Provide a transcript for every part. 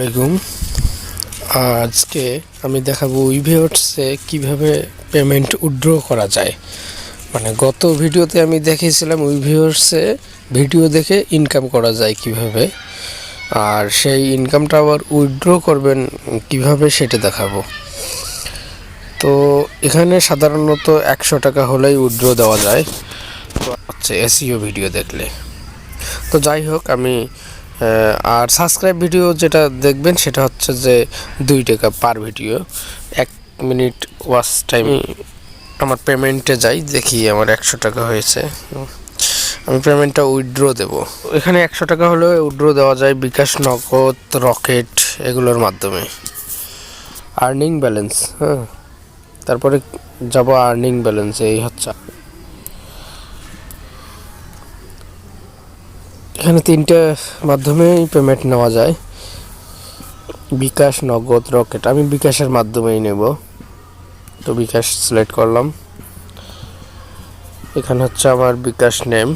আলাইকুম। আজকে আমি দেখাবো উইভিউয়ার্সে কিভাবে পেমেন্ট উইথড্র করা যায়। মানে গত ভিডিওতে আমি দেখিয়েছিলাম উইভিউয়ার্সে ভিডিও দেখে ইনকাম করা যায় কিভাবে, আর সেই ইনকামটা আবার উইথড্র করবেন কিভাবে সেটা দেখাবো। তো এখানে সাধারণত 100 টাকা হলেই উইথড্র দেওয়া যায়, তো হচ্ছে এসইও ভিডিও দেখলে। তো যাই হোক, আমি আর সাবস্ক্রাইব ভিডিও যেটা দেখবেন সেটা হচ্ছে যে 2 টাকা পার ভিডিও, 1 মিনিট ওয়াচ টাইম। আমার পেমেন্টে যাই, দেখি আমার 100 টাকা হয়েছে। আমি পেমেন্টটা উইথড্র দেব। এখানে 100 টাকা হলে উইথড্র দেওয়া যায় বিকাশ, নগদ, রকেট এগুলোর মাধ্যমে। আর্নিং ব্যালেন্স, তারপরে যাব আর্নিং ব্যালেন্স। এই হচ্ছে এখানে 3টে মাধ্যমেই পেমেন্ট নেওয়া যায়, বিকাশ, নগদ, রকেট। আমি বিকাশের মাধ্যমেই নেব, তো বিকাশ সিলেক্ট করলাম। এখানে হচ্ছে আমার বিকাশ নেম,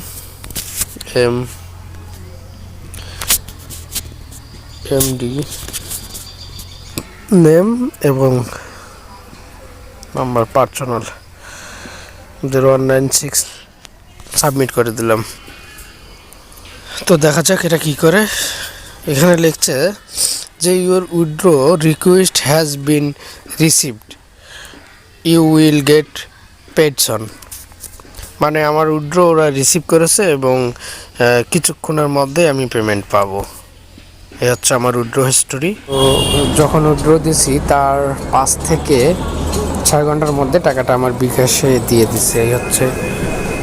এমডি নেম এবং নাম্বার পার্সোনাল 0196, সাবমিট করে দিলাম। তো দেখা যাক এটা কি করে। এখানে লিখছে যে your withdraw request has been received, you will get paid soon. মানে আমার উইথড্র ওরা রিসিভ করেছে এবং কিছুক্ষণের মধ্যে আমি পেমেন্ট পাবো। এই হচ্ছে আমার উইথড্র হিস্টোরি। তো যখন উইথড্র দিছি তার 5 থেকে 6 ঘন্টার মধ্যে টাকাটা আমার বিকাশে দিয়ে দিছে। এই হচ্ছে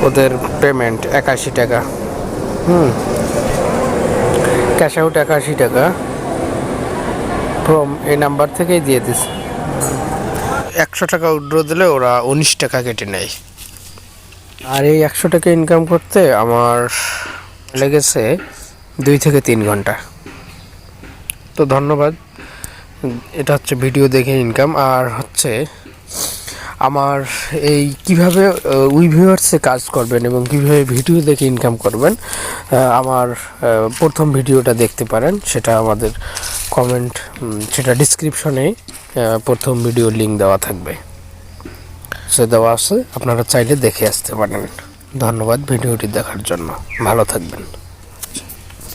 ওদের পেমেন্ট, 81 টাকা। ক্যাশ আউট 81 টাকা ফ্রম এই নাম্বার থেকেই দিয়ে দিছে। 100 টাকা উইথড্র দিলে ওরা 19 টাকা কেটে নেয়। আর এই 100 টাকা ইনকাম করতে আমার লেগেছে 2 থেকে 3 ঘন্টা। তো ধন্যবাদ। এটা হচ্ছে ভিডিও দেখে ইনকাম। আর হচ্ছে আমার এই কিভাবে উইভিউয়ার্সে কাজ করবেন এবং কিভাবে ভিডিও দেখে ইনকাম করবেন, আমার প্রথম ভিডিওটা দেখতে পারেন। সেটা আমাদের কমেন্ট, সেটা ডিসক্রিপশনে প্রথম ভিডিও লিঙ্ক দেওয়া থাকবে, সে দেওয়া আছে, আপনারা চাইলে দেখে আসতে পারেন। ধন্যবাদ ভিডিওটি দেখার জন্য, ভালো থাকবেন।